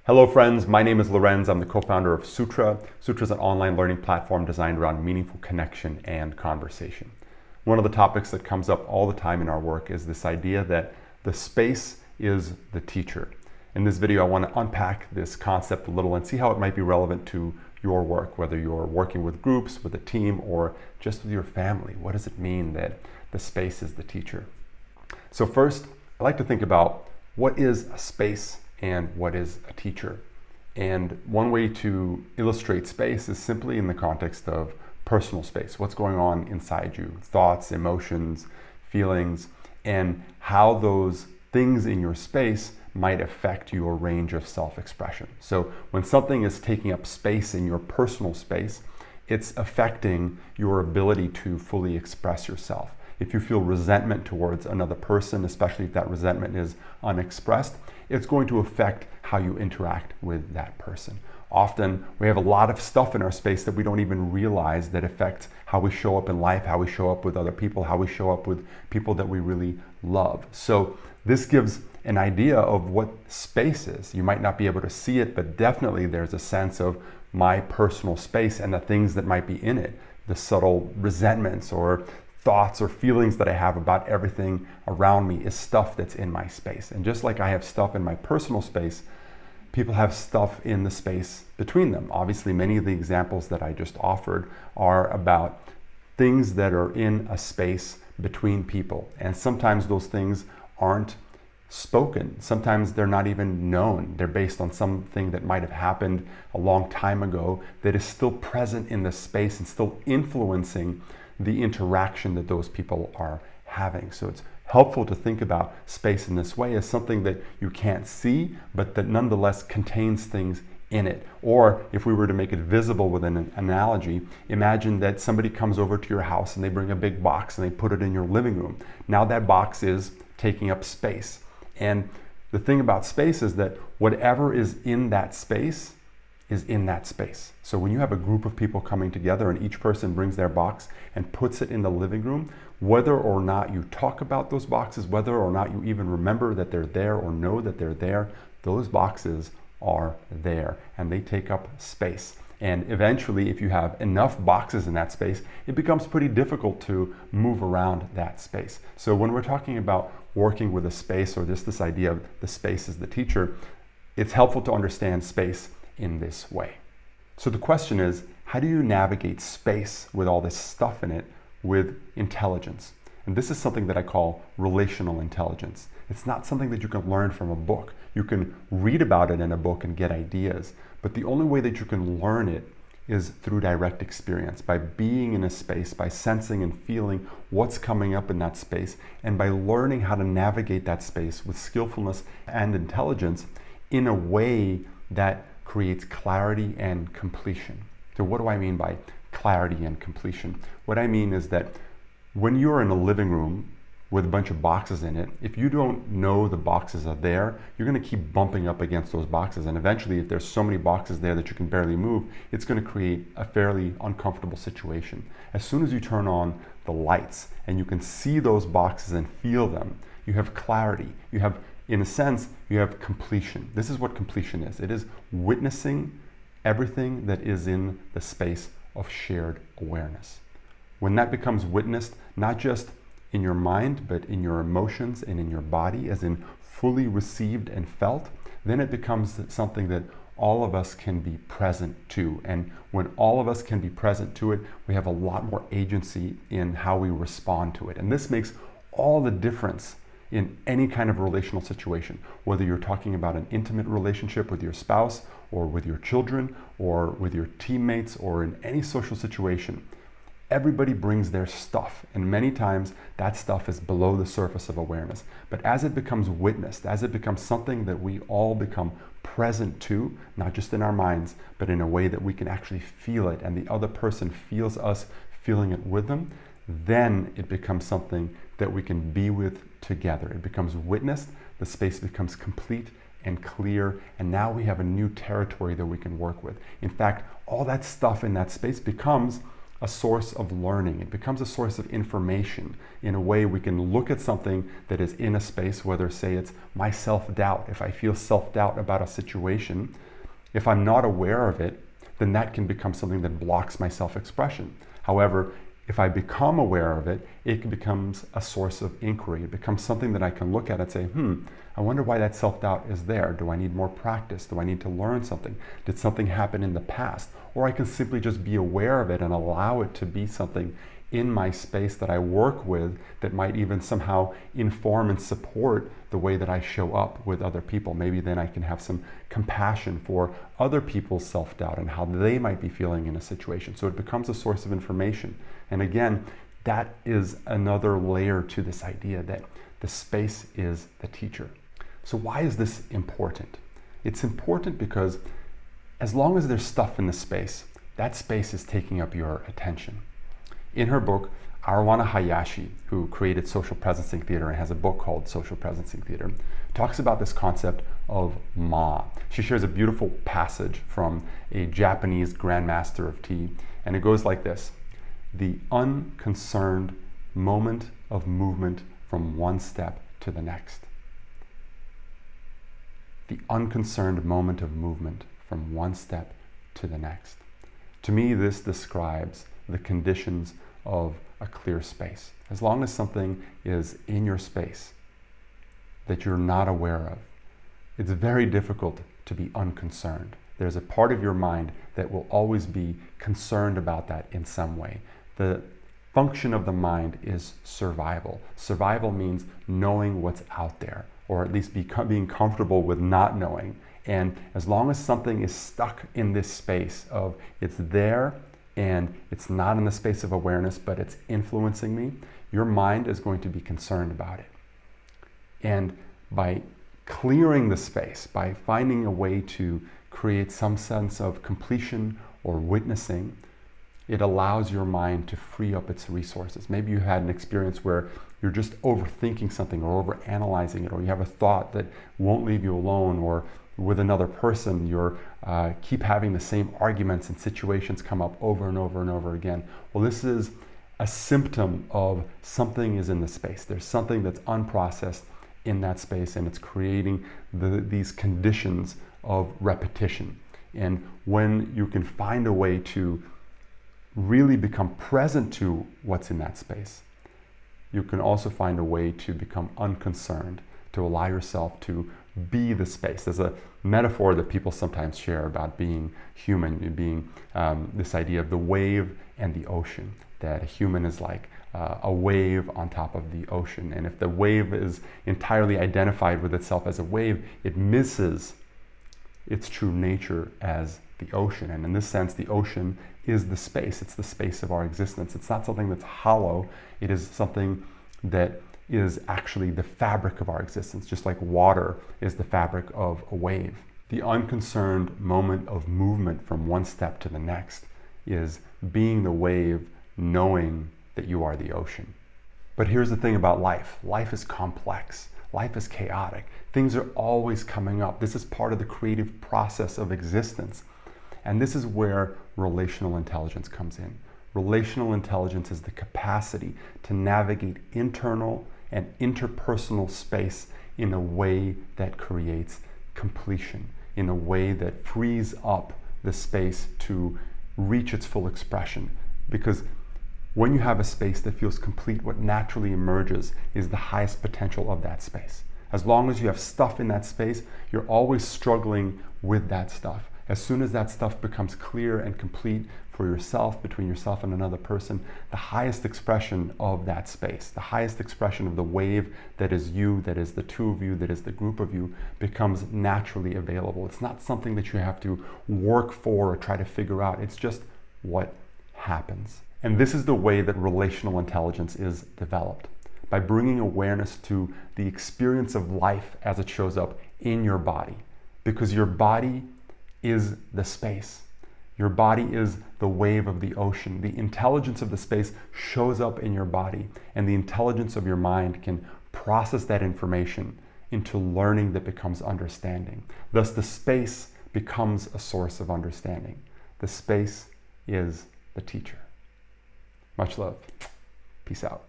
Hello friends, my name is Lorenz. I'm the co-founder of Sutra. Sutra is an online learning platform designed around meaningful connection and conversation. One of the topics that comes up all the time in our work is this idea that the space is the teacher. In this video, I want to unpack this concept a little and see how it might be relevant to your work, whether you're working with groups, with a team, or just with your family. What does it mean that the space is the teacher? So first, I like to think about what is a space and what is a teacher. And one way to illustrate space is simply in the context of personal space. What's going on inside you? Thoughts, emotions, feelings, and how those things in your space might affect your range of self-expression. So when something is taking up space in your personal space, it's affecting your ability to fully express yourself. If you feel resentment towards another person, especially if that resentment is unexpressed, it's going to affect how you interact with that person. Often we have a lot of stuff in our space that we don't even realize that affects how we show up in life, how we show up with other people, how we show up with people that we really love. So this gives an idea of what space is. You might not be able to see it, but definitely there's a sense of my personal space and the things that might be in it, the subtle resentments or thoughts or feelings that I have about everything around me is stuff that's in my space. And just like I have stuff in my personal space, people have stuff in the space between them. Obviously, many of the examples that I just offered are about things that are in a space between people. And sometimes those things aren't spoken. Sometimes they're not even known. They're based on something that might have happened a long time ago that is still present in the space and still influencing the interaction that those people are having. So it's helpful to think about space in this way as something that you can't see, but that nonetheless contains things in it. Or if we were to make it visible with an analogy, imagine that somebody comes over to your house and they bring a big box and they put it in your living room. Now that box is taking up space. And the thing about space is that whatever is in that space is in that space. So when you have a group of people coming together and each person brings their box and puts it in the living room, whether or not you talk about those boxes, whether or not you even remember that they're there or know that they're there, those boxes are there and they take up space. And eventually, if you have enough boxes in that space, it becomes pretty difficult to move around that space. So when we're talking about working with a space, or just this idea of the space as the teacher, it's helpful to understand space in this way. So the question is, how do you navigate space with all this stuff in it with intelligence? And this is something that I call relational intelligence. It's not something that you can learn from a book. You can read about it in a book and get ideas, but the only way that you can learn it is through direct experience, by being in a space, by sensing and feeling what's coming up in that space, and by learning how to navigate that space with skillfulness and intelligence in a way that creates clarity and completion. So what do I mean by clarity and completion? What I mean is that when you're in a living room with a bunch of boxes in it, if you don't know the boxes are there, you're going to keep bumping up against those boxes. And eventually, if there's so many boxes there that you can barely move, it's going to create a fairly uncomfortable situation. As soon as you turn on the lights and you can see those boxes and feel them, you have clarity. You have, in a sense, you have completion. This is what completion is. It is witnessing everything that is in the space of shared awareness. When that becomes witnessed, not just in your mind, but in your emotions and in your body, as in fully received and felt, then it becomes something that all of us can be present to. And when all of us can be present to it, we have a lot more agency in how we respond to it. And this makes all the difference in any kind of relational situation, whether you're talking about an intimate relationship with your spouse or with your children or with your teammates or in any social situation. Everybody brings their stuff, and many times that stuff is below the surface of awareness. But as it becomes witnessed, as it becomes something that we all become present to, not just in our minds, but in a way that we can actually feel it and the other person feels us feeling it with them, then it becomes something that we can be with together. It becomes witnessed, the space becomes complete and clear, and now we have a new territory that we can work with. In fact, all that stuff in that space becomes a source of learning. It becomes a source of information. In a way, we can look at something that is in a space, whether, say, it's my self-doubt. If I feel self-doubt about a situation, if I'm not aware of it, then that can become something that blocks my self-expression. However, if I become aware of it, it becomes a source of inquiry. It becomes something that I can look at and say, I wonder why that self-doubt is there. Do I need more practice? Do I need to learn something? Did something happen in the past? Or I can simply just be aware of it and allow it to be something in my space that I work with that might even somehow inform and support the way that I show up with other people. Maybe then I can have some compassion for other people's self-doubt and how they might be feeling in a situation. So it becomes a source of information. And again, that is another layer to this idea that the space is the teacher. So why is this important? It's important because as long as there's stuff in the space, that space is taking up your attention. In her book, Arowana Hayashi, who created social presencing theater and has a book called Social Presencing Theater, talks about this concept of ma. She shares a beautiful passage from a Japanese grandmaster of tea, and it goes like this: the unconcerned moment of movement from one step to the next. The unconcerned moment of movement from one step to the next. To me, this describes the conditions of a clear space. As long as something is in your space that you're not aware of, it's very difficult to be unconcerned. There's a part of your mind that will always be concerned about that in some way. The function of the mind is survival. Survival means knowing what's out there, or at least being comfortable with not knowing. And as long as something is stuck in this space of it's there and it's not in the space of awareness, but it's influencing me, your mind is going to be concerned about it. And by clearing the space, by finding a way to create some sense of completion or witnessing, it allows your mind to free up its resources. Maybe you had an experience where you're just overthinking something or overanalyzing it, or you have a thought that won't leave you alone, or with another person, you're keep having the same arguments and situations come up over and over and over again. Well, this is a symptom of something is in the space. There's something that's unprocessed in that space, and it's creating these conditions of repetition. And when you can find a way to really become present to what's in that space, you can also find a way to become unconcerned, to allow yourself to be the space. There's a metaphor that people sometimes share about being human, being this idea of the wave and the ocean, that a human is like a wave on top of the ocean. And if the wave is entirely identified with itself as a wave, it misses its true nature as the ocean. And in this sense, the ocean is the space. It's the space of our existence. It's not something that's hollow. It is something that is actually the fabric of our existence, just like water is the fabric of a wave. The unconcerned moment of movement from one step to the next is being the wave, knowing that you are the ocean. But here's the thing about life. Life is complex. Life is chaotic. Things are always coming up. This is part of the creative process of existence. And this is where relational intelligence comes in. Relational intelligence is the capacity to navigate internal and interpersonal space in a way that creates completion, in a way that frees up the space to reach its full expression. Because when you have a space that feels complete, what naturally emerges is the highest potential of that space. As long as you have stuff in that space, you're always struggling with that stuff. As soon as that stuff becomes clear and complete for yourself, between yourself and another person, the highest expression of that space, the highest expression of the wave that is you, that is the two of you, that is the group of you, becomes naturally available. It's not something that you have to work for or try to figure out. It's just what happens. And this is the way that relational intelligence is developed, by bringing awareness to the experience of life as it shows up in your body. Because your body is the space. Your body is the wave of the ocean. The intelligence of the space shows up in your body, and the intelligence of your mind can process that information into learning that becomes understanding. Thus, the space becomes a source of understanding. The space is the teacher. Much love. Peace out.